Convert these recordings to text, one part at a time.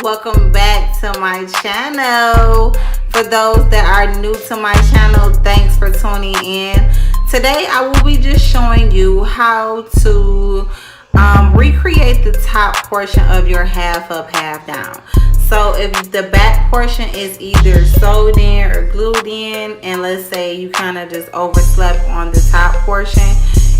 welcome back to my channel. For those that are new to my channel, thanks for tuning in. Today I will be just showing you how to recreate the top portion of your half up, half down. So if the back portion is either sewed in or glued in, and let's say you kind of just overslept on the top portion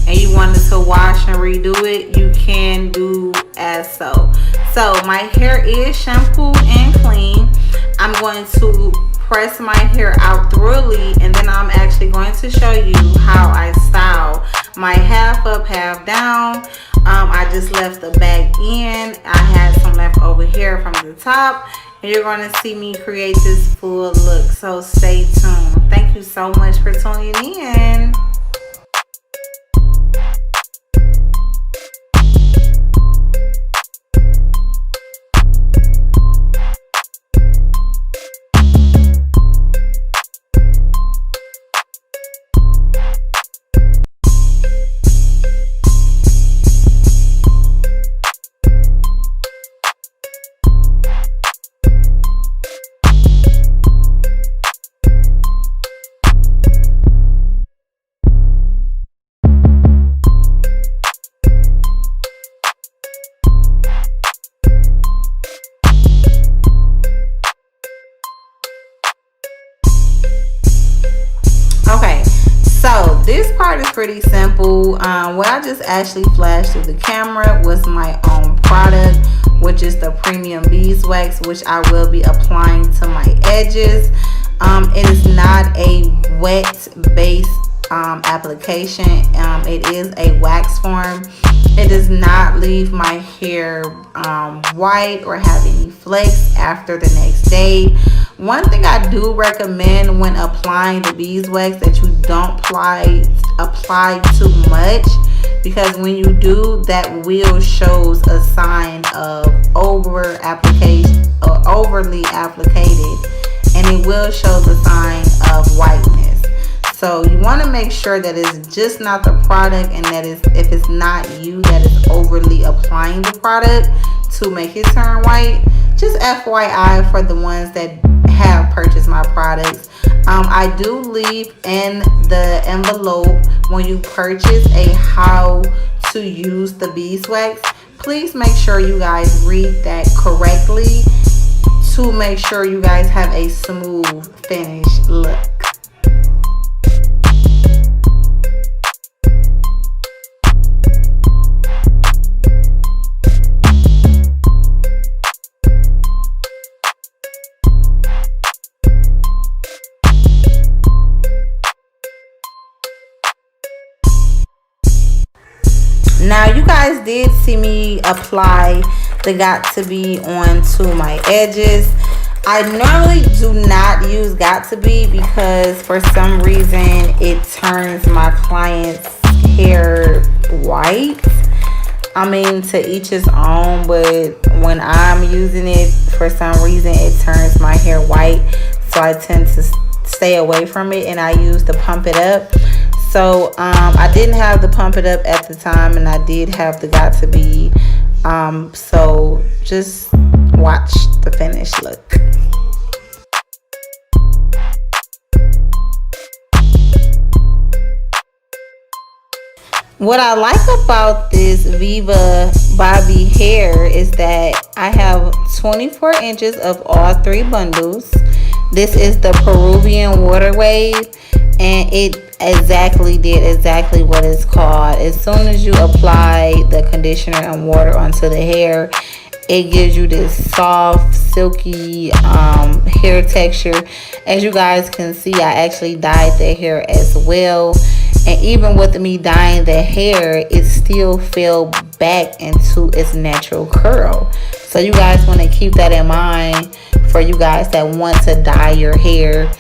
and you wanted to wash and redo it, you can do as so. So my hair is shampooed and clean. I'm going to press my hair out thoroughly, and then I'm actually going to show you how I style my half up, half down. I just left the back in. I had some leftover hair from the top, and you're going to see me create this full look. So stay tuned. Thank you so much for tuning in. Okay, so this part is pretty simple. What I just actually flashed through the camera was my own product, which is the premium beeswax, which I will be applying to my edges. It is not a wet base application. It is a wax form. It does not leave my hair white or have any flakes after the next day. One thing I do recommend when applying the beeswax, that you don't apply too much, because when you do, that will shows a sign of over application or overly applicated, and it will show the sign of whiteness. So you want to make sure that it's just not the product, and that is, if it's not you that is overly applying the product to make it turn white. Just FYI for the ones that have purchased my products. I do leave in the envelope when you purchase a how to use the beeswax. Please make sure you guys read that correctly to make sure you guys have a smooth finished look. Now you guys did see me apply the Got To Be onto my edges. I normally do not use Got To Be because for some reason it turns my client's hair white. I mean, to each his own, but when I'm using it, for some reason it turns my hair white. So I tend to stay away from it, and I use the Pump It Up. So I didn't have the Pump It Up at the time, and I did have the Got To Be. So just watch the finished look. What I like about this Viva Bobby hair is that I have 24 inches of all 3 bundles. This is the Peruvian Water Wave, and it did exactly what it's called. As soon as you apply the conditioner and water onto the hair, it gives you this soft, silky hair texture. As you guys can see, I actually dyed the hair as well, and even with me dyeing the hair, it still fell back into its natural curl. So you guys want to keep that in mind for you guys that want to dye your hair.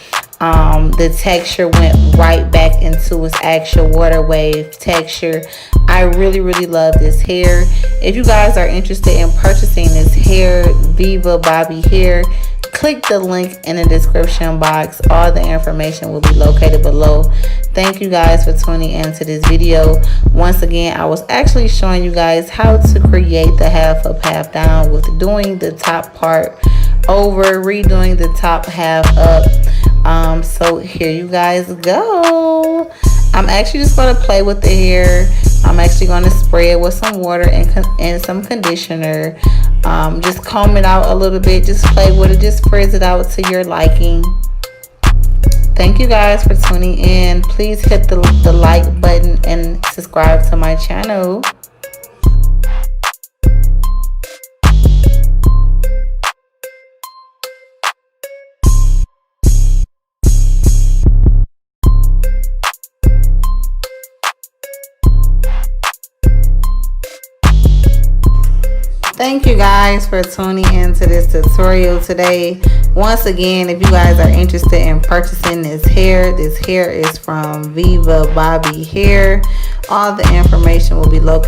The texture went right back into its actual water wave texture. I really love this hair. If you guys are interested in purchasing this hair, Viva Bobby hair, click the link in the description box. All the information will be located below. Thank you guys for tuning into this video. Once again, I was actually showing you guys how to create the half up, half down with doing the top part over, redoing the top half up. So here you guys go. I'm actually just going to play with the hair. I'm actually going to spray it with some water and some conditioner. Just comb it out a little bit. Just play with it. Just frizz it out to your liking. Thank you guys for tuning in. Please hit the like button and subscribe to my channel. Thank you guys for tuning into this tutorial today. Once again, if you guys are interested in purchasing this hair is from VIVI Bobby Hair. All the information will be located